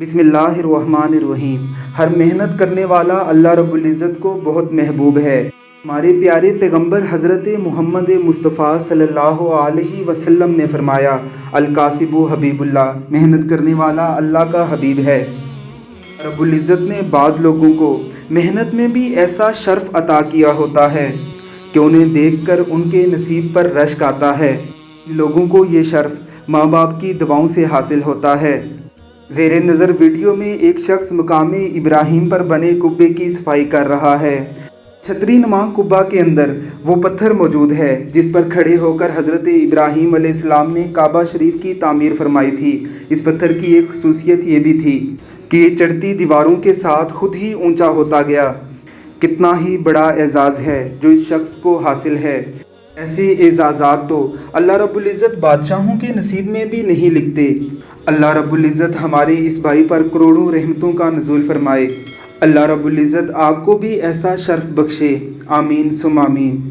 بسم اللہ الرحمن الرحیم۔ ہر محنت کرنے والا اللہ رب العزت کو بہت محبوب ہے۔ ہمارے پیارے پیغمبر حضرت محمد مصطفیٰ صلی اللہ علیہ وسلم نے فرمایا، الکاسب حبیب اللہ، محنت کرنے والا اللہ کا حبیب ہے۔ رب العزت نے بعض لوگوں کو محنت میں بھی ایسا شرف عطا کیا ہوتا ہے کہ انہیں دیکھ کر ان کے نصیب پر رشک آتا ہے۔ لوگوں کو یہ شرف ماں باپ کی دعاؤں سے حاصل ہوتا ہے۔ زیر نظر ویڈیو میں ایک شخص مقام ابراہیم پر بنے قبے کی صفائی کر رہا ہے۔ چھتری نما قبہ کے اندر وہ پتھر موجود ہے جس پر کھڑے ہو کر حضرت ابراہیم علیہ السلام نے کعبہ شریف کی تعمیر فرمائی تھی۔ اس پتھر کی ایک خصوصیت یہ بھی تھی کہ یہ چڑھتی دیواروں کے ساتھ خود ہی اونچا ہوتا گیا۔ کتنا ہی بڑا اعزاز ہے جو اس شخص کو حاصل ہے۔ ایسے اعزازات تو اللہ رب العزت بادشاہوں کے نصیب میں بھی نہیں لکھتے۔ اللہ رب العزت ہمارے اس بھائی پر کروڑوں رحمتوں کا نزول فرمائے۔ اللہ رب العزت آپ کو بھی ایسا شرف بخشے، آمین ثم آمین۔